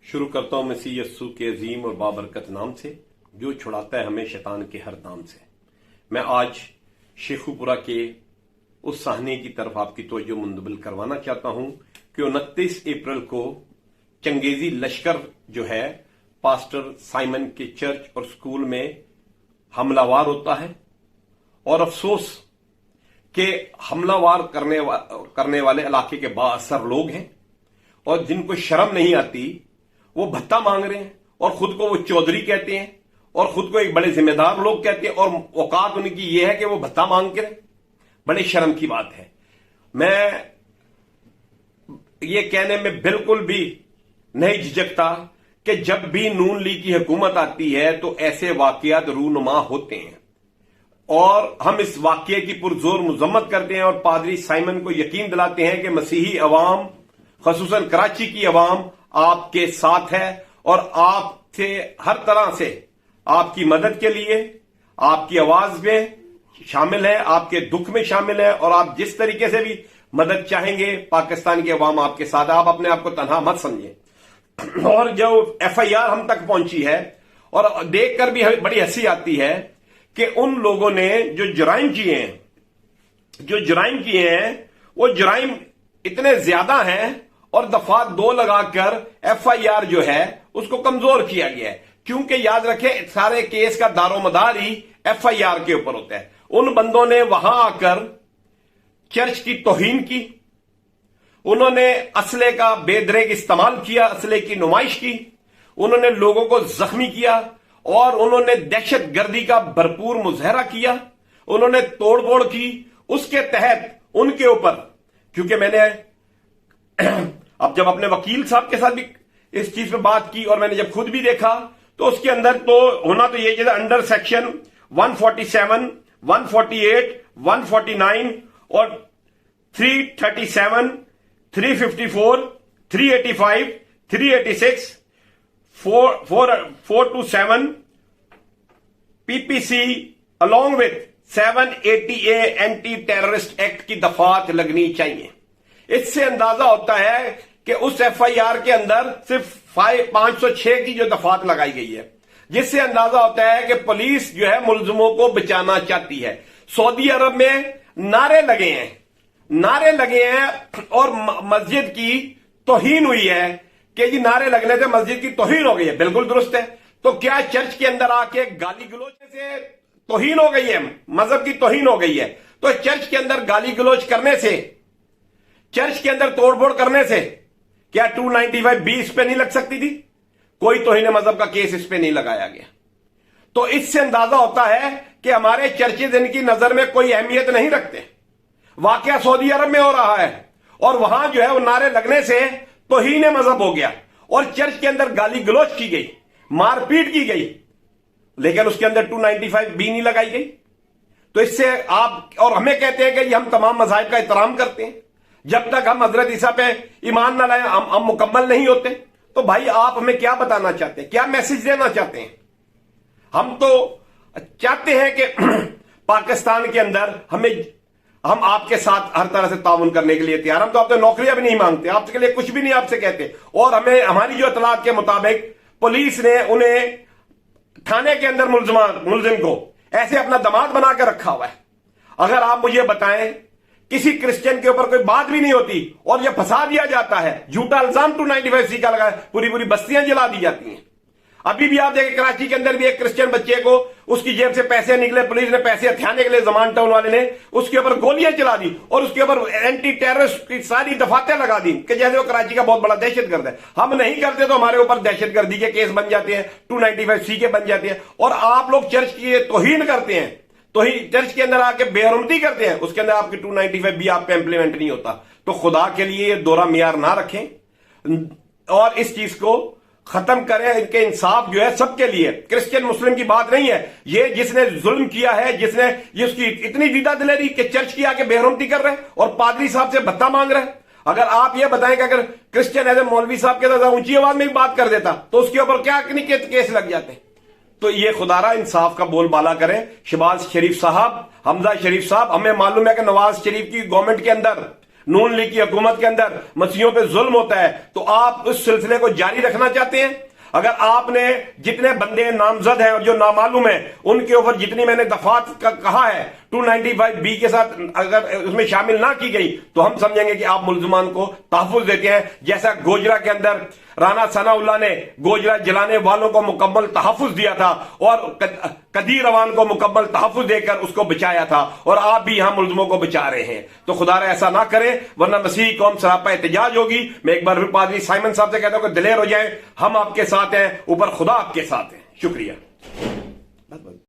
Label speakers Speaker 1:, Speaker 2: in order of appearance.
Speaker 1: शुरू करता हूं मसीह यस्सु के अजीम और बाबरकत नाम से जो छुड़ाता है हमें शैतान के हर दाम से। मैं आज शेखुपुरा के उस साहने की तरफ आपकी तवज्जो मुंतबिल करवाना चाहता हूं कि 29 अप्रैल को चंगेजी लश्कर जो है पास्टर साइमन के चर्च और स्कूल में हमलावार होता है। और अफसोस कि हमलावार करने वाले इलाके के बाअसर लोग हैं और जिनको शर्म नहीं आती वो भत्ता मांग रहे हैं और खुद को वो चौधरी कहते हैं और खुद को एक बड़े जिम्मेदार लोग कहते हैं और औकात उनकी ये है कि वो भत्ता मांग के रहे। बड़े शर्म की बात है। मैं ये कहने में बिल्कुल भी नहीं झिझकता कि जब भी नून लीग की हुकूमत आती है तो ऐसे वाकयात रूनुमा होते हैं और हम इस वाकये की पुरजोर मजम्मत करते हैं और पादरी साइमन को यकीन दिलाते हैं कि मसीही अवाम खसूसन कराची की अवाम आपके साथ है और आपसे हर तरह से आपकी मदद के लिए आपकी आवाज में शामिल है, आपके दुख में शामिल है और आप जिस तरीके से भी मदद चाहेंगे पाकिस्तान की अवाम आपके साथ है। आप अपने आप को तन्हा मत समझें। और जो FIR हम तक पहुंची है और देखकर भी हमें बड़ी हंसी आती है कि उन लोगों ने जो जुराइम किए हैं वो जुराइम इतने ज्यादा हैं और दफा 2 लगाकर FIR जो है उसको कमजोर किया गया है, क्योंकि याद रखें सारे केस का दारोमदार ही FIR के ऊपर होता है। उन बंदों ने वहां आकर चर्च की तौहीन की, उन्होंने असले का बेदरेग इस्तेमाल किया, असले की नुमाइश की, उन्होंने लोगों को जख्मी किया और उन्होंने दहशत गर्दी का भरपूर मुजाहरा किया, उन्होंने तोड़फोड़ की। उसके तहत उनके ऊपर, क्योंकि मैंने अब जब अपने वकील साहब के साथ भी इस चीज पे बात की और मैंने जब खुद भी देखा तो उसके अंदर तो होना तो ये चीज अंडर सेक्शन 147, 148, 149 और 337, 354, 385, 386, 427 PPC along with 780A anti terrorist act की दफात लगनी चाहिए। इससे अंदाजा होता है कि उस FIR के अंदर सिर्फ 506 की जो दफात लगाई गई है, जिससे अंदाजा होता है कि पुलिस जो है मुलजिमों को बचाना चाहती है। सऊदी अरब में नारे लगे हैं और मस्जिद की तौहीन हुई है कि जी नारे लगने से मस्जिद की तौहीन हो गई है। बिल्कुल दुरुस्त है। तो क्या चर्च के अंदर आके गाली गलोच से तौहीन हो गई है, मजहब की तौहीन हो गई है? तो चर्च के अंदर गाली गलोच करने से, चर्च के अंदर तोड़फोड़ करने से क्या 295B इस पे नहीं लग सकती थी? कोई तौहीन मजहब का केस इस पे नहीं लगाया गया। तो इससे अंदाजा होता है कि हमारे चर्चेज इनकी नजर में कोई अहमियत नहीं रखते। वाकया सऊदी अरब में हो रहा है और वहां जो है वो नारे लगने से तौहीन मजहब हो गया और चर्च के अंदर गाली गलोच की गई, मारपीट की गई, लेकिन उसके अंदर 295B नहीं लगाई गई। तो इससे आप और हमें कहते हैं कि हम तमाम मज़ाहिब का एहतराम करते हैं, जब तक हम हजरत ईसा पे ईमान ना लाए हम मुकम्मल नहीं होते। तो भाई आप हमें क्या बताना चाहते हैं, क्या मैसेज देना चाहते हैं? हम तो चाहते हैं कि पाकिस्तान के अंदर हम आपके साथ हर तरह से ताउन करने के लिए तैयार। हम तो आपसे नौकरियां भी नहीं मांगते, आपके लिए कुछ भी नहीं आपसे कहते। और हमें हमारी जो इतलात के मुताबिक पुलिस ने उन्हें थाने के अंदर मुलजिम को ऐसे अपना दामाद बना कर रखा हुआ है। अगर आप मुझे बताएं किसी क्रिश्चियन के ऊपर कोई बात भी नहीं होती और यह फंसा दिया जाता है, झूठा इल्जाम 295C का लगा, पूरी बस्तियां जला दी जाती हैं। अभी भी आप देखें कराची के अंदर भी एक क्रिश्चियन बच्चे को उसकी जेब से पैसे निकले, पुलिस ने पैसे हथियाने के लिए जमान टाउन वाले ने उसके ऊपर गोलियां चला दी और उसके ऊपर एंटी टेररिस्ट की सारी दफातें लगा दी कि जैसे वो कराची का बहुत बड़ा दहशतगर्द है। हम नहीं करते तो हमारे ऊपर दहशतगर्दी के केस बन जाते हैं, 295C के बन जाते हैं। और आप लोग चर्च की तौहीन करते हैं, चर्च के अंदर आके बेहरमती करते हैं, उसके अंदर आपकी 295B आप पे इंप्लीमेंट नहीं होता। तो खुदा के लिए ये दोहरा मियार ना रखें और इस चीज को खत्म करें। इनके इंसाफ जो है सबके लिए, क्रिश्चियन मुस्लिम की बात नहीं है। ये जिसने जुल्म किया है, जिसने जिसकी इतनी दीदा दिलेरी कि चर्च की आके बेहरमती कर रहे हैं और पादरी साहब से भत्ता मांग रहे हैं। अगर आप ये बताएं कि अगर क्रिश्चियन ऐसे मौलवी साहब के साथ ऊंची आवाज में बात कर देता तो उसके ऊपर क्या केस लग जाते। तो ये खुदारा इंसाफ का बोलबाला करें। शहबाज शरीफ साहब, हमजा शरीफ साहब, हमें मालूम है कि नवाज शरीफ की गवर्नमेंट के अंदर نون لیگ کی حکومت کے اندر مسیحیوں پہ ظلم ہوتا ہے تو آپ اس سلسلے کو جاری رکھنا چاہتے ہیں؟ اگر آپ نے جتنے بندے نامزد ہیں اور جو نامعلوم ہیں ان کے اوپر جتنی میں نے دفعات کا کہا ہے 295 کے ساتھ اگر اس میں شامل نہ کی گئی تو ہم سمجھیں گے کہ آپ ملزمان کو تحفظ دیتے ہیں، جیسا گوجرا کے اندر رانا ثناء اللہ نے گوجرا جلانے والوں کو مکمل تحفظ دیا تھا اور قدیر روان کو مکمل تحفظ دے کر اس کو بچایا تھا، اور آپ بھی یہاں ملزموں کو بچا رہے ہیں۔ تو خدا را ایسا نہ کرے ورنہ مسیحی قوم سراپا احتجاج ہوگی۔ میں ایک بار پھر پادری سائمن صاحب سے کہتا ہوں کہ دلیر ہو جائیں، ہم آپ کے ساتھ ہیں، اوپر خدا آپ کے ساتھ ہیں۔ شکریہ۔